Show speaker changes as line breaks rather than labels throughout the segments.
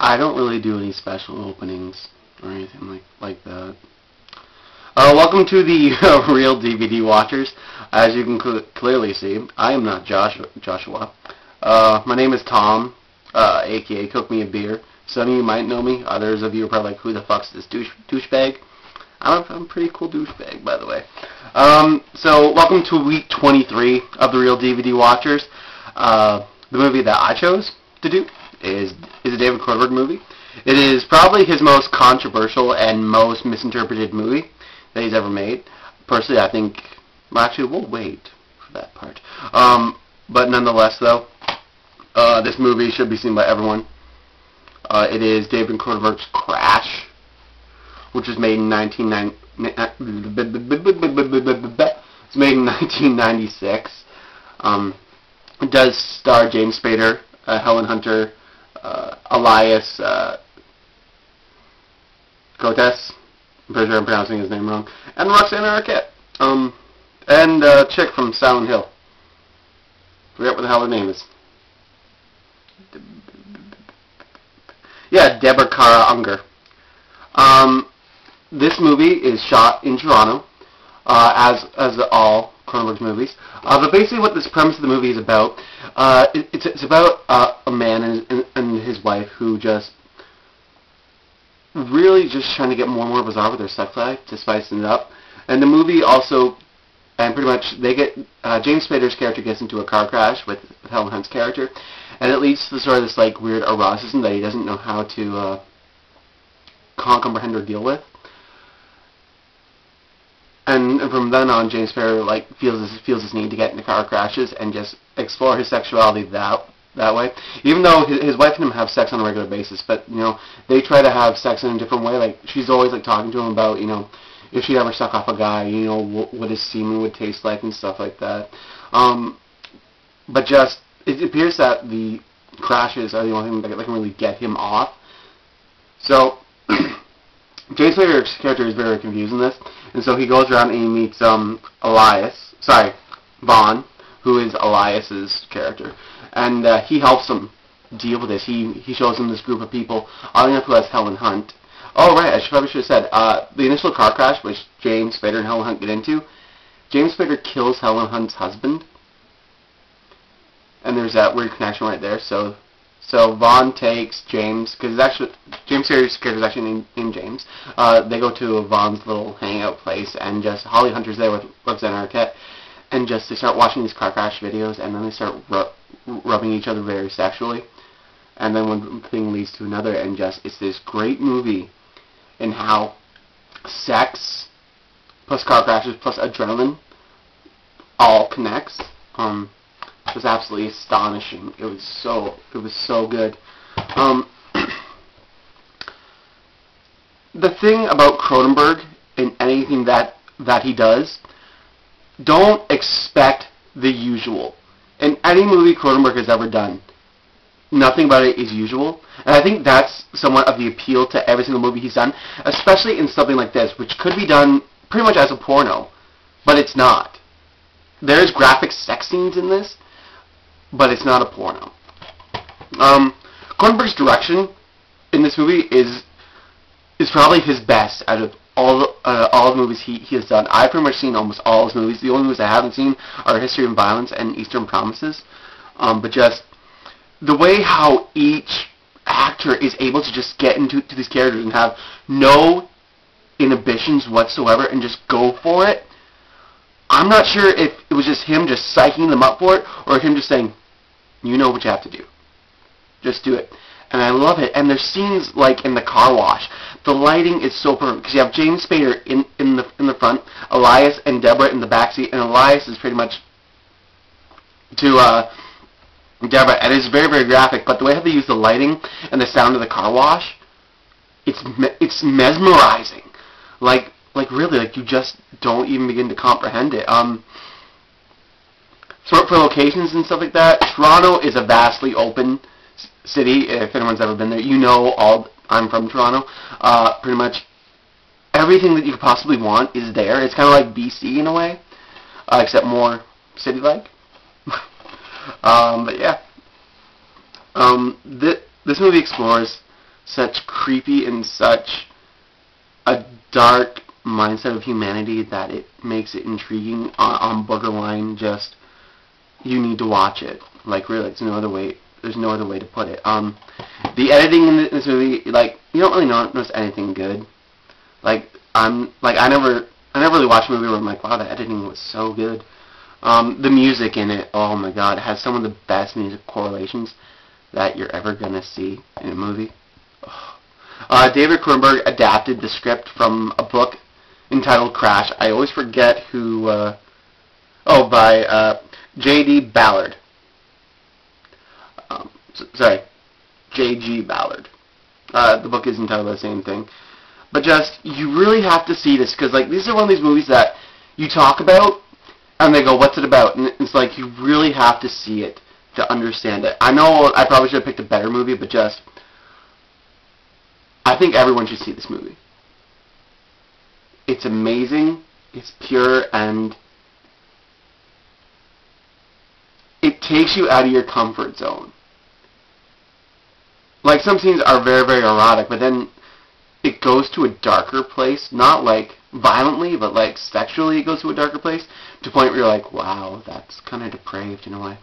I don't really do any special openings or anything like that. Welcome to the Real DVD Watchers. As you can clearly see, I am not Joshua. My name is Tom, aka Cook Me a Beer. Some of you might know me. Others of you are probably like, who the fuck's this douchebag? I'm a pretty cool douchebag, by the way. So welcome to week 23 of the Real DVD Watchers. The movie that I chose to do is a David Cronenberg movie. It is probably his most controversial and most misinterpreted movie that he's ever made. Personally, I think... Well, actually, we'll wait for that part. But nonetheless, though, this movie should be seen by everyone. It is David Cronenberg's Crash, which was made in 1996. It does star James Spader, Helen Hunter, Elias Cotes. I'm pretty sure I'm pronouncing his name wrong. And Roxanne Arquette. And a chick from Silent Hill. Forget what the hell her name is. Yeah, Deborah Kara Unger. This movie is shot in Toronto, as all Cronenberg's movies. But basically what this premise of the movie is about, it's about a man and his wife who just really just trying to get more and more bizarre with their sex life to spice it up. And the movie also, and pretty much they get, James Spader's character gets into a car crash with Helen Hunt's character, and it leads to sort of this like weird eroticism that he doesn't know how to comprehend or deal with. And from then on, James Spader like feels this need to get into car crashes and just explore his sexuality that way. Even though his wife and him have sex on a regular basis, but you know they try to have sex in a different way. Like she's always like talking to him about if she'd ever suck off a guy, what his semen would taste like and stuff like that. But just it appears that the crashes are the only thing that can really get him off. So James Spader's character is very confused in this, and so he goes around and he meets Vaughn, who is Elias's character, and he helps him deal with this. He shows him this group of people, oddly enough, who has Helen Hunt. Oh right, I probably should have said the initial car crash, which James Spader and Helen Hunt get into. James Spader kills Helen Hunt's husband, and there's that weird connection right there. So Vaughn takes James, because James Spader's character is actually named James. They go to Vaughn's little hangout place, and just Holly Hunter's there with Roxanne Arquette, and just they start watching these car crash videos, and then they start rubbing each other very sexually, and then one thing leads to another, and just it's this great movie in how sex plus car crashes plus adrenaline all connects. It was absolutely astonishing. It was so good. The thing about Cronenberg in anything that he does, don't expect the usual. In any movie Cronenberg has ever done, nothing about it is usual. And I think that's somewhat of the appeal to every single movie he's done, especially in something like this, which could be done pretty much as a porno, but it's not. There's graphic sex scenes in this, but it's not a porno. Cronenberg's direction in this movie is probably his best out of all the movies he has done. I've pretty much seen almost all his movies. The only movies I haven't seen are History of Violence and Eastern Promises. But just the way how each actor is able to just get into these characters and have no inhibitions whatsoever and just go for it. I'm not sure if it was just him just psyching them up for it, or him just saying, you know what you have to do. Just do it. And I love it. And there's scenes like in the car wash. The lighting is so perfect, because you have James Spader in the front, Elias and Deborah in the backseat, and Elias is pretty much to Deborah, and it's very, very graphic, but the way how they use the lighting and the sound of the car wash, it's mesmerizing. Like really, like you just don't even begin to comprehend it. So for locations and stuff like that, Toronto is a vastly open city. If anyone's ever been there, I'm from Toronto. Pretty much everything that you could possibly want is there. It's kind of like BC in a way, except more city-like. But yeah, this movie explores such creepy and such a dark mindset of humanity that it makes it intriguing on borderline just you need to watch it. Like really, there's no other way to put it. The editing in this movie, like you don't really notice anything good. Like I never really watched a movie where I'm like, wow, the editing was so good. The music in it, oh my god, it has some of the best music correlations that you're ever gonna see in a movie. David Cronenberg adapted the script from a book entitled Crash. I always forget who. By J.D. Ballard. Sorry, J.G. Ballard. The book is entitled the same thing. But just, you really have to see this, because like these are one of these movies that you talk about, and they go, what's it about? And it's like, you really have to see it to understand it. I know I probably should have picked a better movie, but just, I think everyone should see this movie. It's amazing, it's pure, and it takes you out of your comfort zone. Like, some scenes are very, very erotic, but then it goes to a darker place, not like violently, but like sexually it goes to a darker place, to the point where you're like, wow, that's kind of depraved in a way.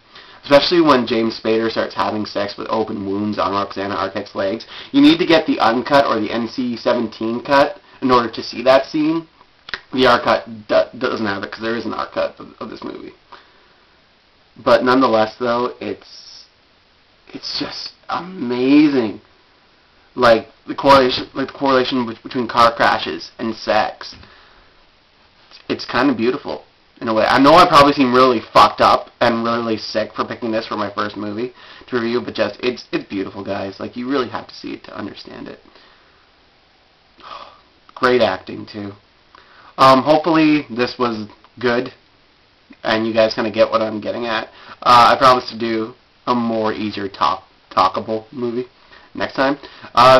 Especially when James Spader starts having sex with open wounds on Roxana Arquette's legs. You need to get the uncut or the NC-17 cut in order to see that scene. The R cut doesn't have it, because there is an R cut of this movie. But nonetheless, though, it's just amazing. Like the correlation between car crashes and sex. It's kind of beautiful in a way. I know I probably seem really fucked up and really sick for picking this for my first movie to review, but just it's beautiful, guys. Like, you really have to see it to understand it. Great acting too. Hopefully this was good and you guys kind of get what I'm getting at. I promise to do a more easier talkable movie next time.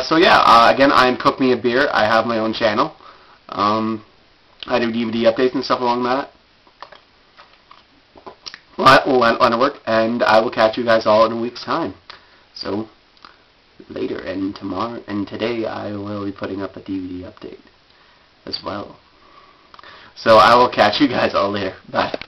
So yeah, again, I'm Cook Me a Beer. I have my own channel. I do DVD updates and stuff along that. Line of work, and I will catch you guys all in a week's time. So later, and tomorrow, and today I will be putting up a DVD update as well. So I will catch you guys all later. Bye.